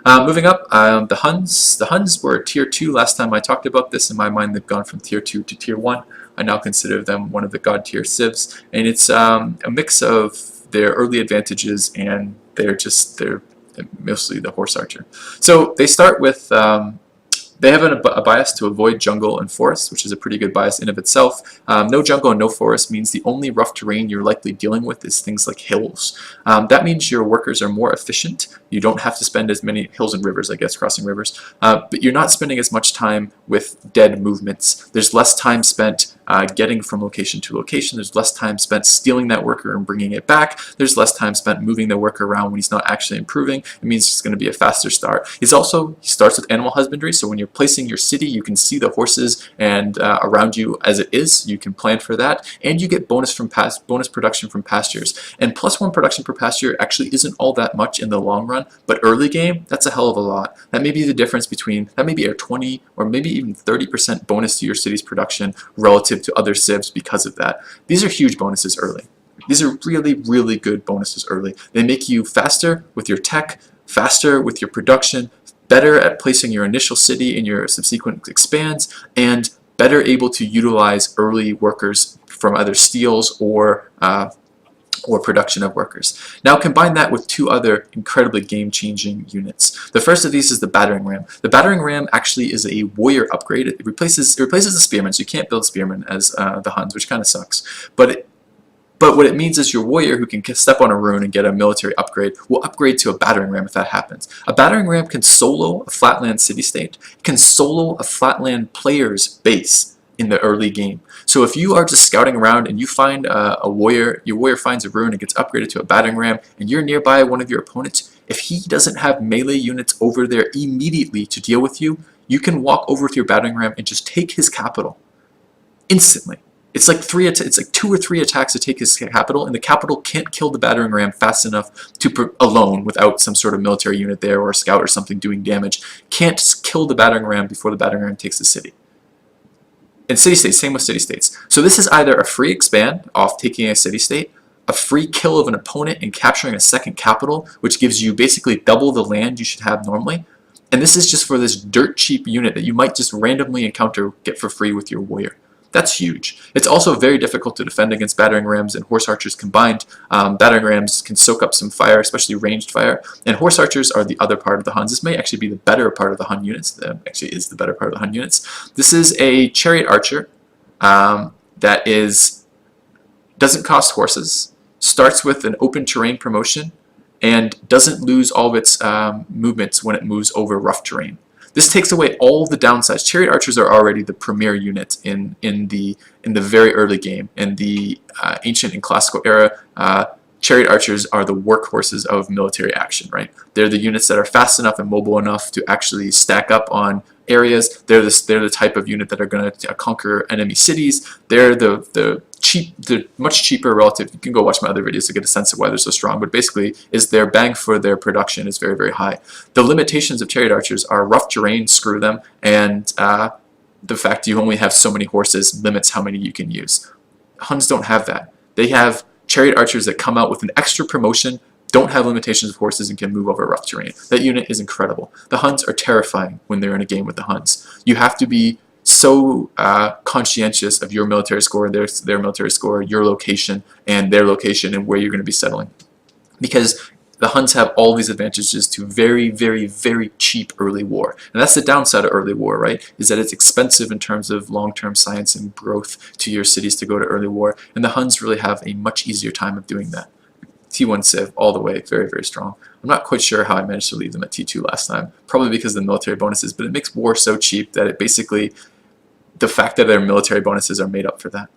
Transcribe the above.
Moving up, the Huns. The Huns were tier 2 last time I talked about this. In my mind, they've gone from tier 2 to tier 1. I now consider them one of the god tier civs, and it's a mix of their early advantages and they're mostly the horse archer. So they start with they have a bias to avoid jungle and forest, which is a pretty good bias in of itself. No jungle and no forest means the only rough terrain you're likely dealing with is things like hills. That means your workers are more efficient. You don't have to spend as many hills and rivers, I guess, crossing rivers, but you're not spending as much time with dead movements. There's less time spent getting from location to location. There's less time spent stealing that worker and bringing it back. There's less time spent moving the worker around when he's not actually improving. It means it's going to be a faster start. He starts with animal husbandry, so when you're placing your city, you can see the horses and around you as it is. You can plan for that, and you get bonus production from pastures. And +1 production per pasture actually isn't all that much in the long run, but early game, that's a hell of a lot. That may be the difference between, that may be a 20 or maybe even 30% bonus to your city's production relative to other civs because of that. These are huge bonuses early. These are really, really good bonuses early. They make you faster with your tech, faster with your production, better at placing your initial city in your subsequent expands, and better able to utilize early workers from either steals or production of workers. Now combine that with two other incredibly game-changing units. The first of these is the battering ram. The battering ram actually is a warrior upgrade. It replaces the spearmen, so you can't build spearmen as the Huns, which kind of sucks. But what it means is your warrior who can step on a rune and get a military upgrade will upgrade to a battering ram if that happens. A battering ram can solo a flatland city-state, can solo a flatland player's base in the early game. So if you are just scouting around and you find a warrior, your warrior finds a rune and gets upgraded to a battering ram, and you're nearby one of your opponents, if he doesn't have melee units over there immediately to deal with you, you can walk over with your battering ram and just take his capital instantly. It's like 2 or 3 attacks to take his capital, and the capital can't kill the battering ram fast enough to alone without some sort of military unit there or a scout or something doing damage. Can't kill the battering ram before the battering ram takes the city. And city-states, same with city-states. So this is either a free expand off taking a city-state, a free kill of an opponent and capturing a second capital, which gives you basically double the land you should have normally. And this is just for this dirt cheap unit that you might just randomly encounter, get for free with your warrior. That's huge. It's also very difficult to defend against battering rams and horse archers combined. Battering rams can soak up some fire, especially ranged fire, and horse archers are the other part of the Huns. This may actually be the better part of the Hun units. Actually is the better part of the Hun units. This is a chariot archer that doesn't cost horses, starts with an open terrain promotion, and doesn't lose all of its movements when it moves over rough terrain. This takes away all the downsides. Chariot archers are already the premier unit in the very early game. In the ancient and classical era, chariot archers are the workhorses of military action, right? They're the units that are fast enough and mobile enough to actually stack up on areas. They're the type of unit that are going to conquer enemy cities. They're they're much cheaper relative. You can go watch my other videos to get a sense of why they're so strong, but basically is their bang for their production is very, very high. The limitations of chariot archers are rough terrain, screw them, and the fact you only have so many horses limits how many you can use. Huns don't have that. They have chariot archers that come out with an extra promotion, don't have limitations of horses, and can move over rough terrain. That unit is incredible. The Huns are terrifying when they're in a game with the Huns. You have to be so conscientious of your military score, their military score, your location, and their location, and where you're going to be settling. Because the Huns have all these advantages to very, very, very cheap early war. And that's the downside of early war, right? Is that it's expensive in terms of long-term science and growth to your cities to go to early war. And the Huns really have a much easier time of doing that. T1 Civ all the way, very, very strong. I'm not quite sure how I managed to leave them at T2 last time. Probably because of the military bonuses, but it makes war so cheap that it basically, the fact that their military bonuses are made up for that.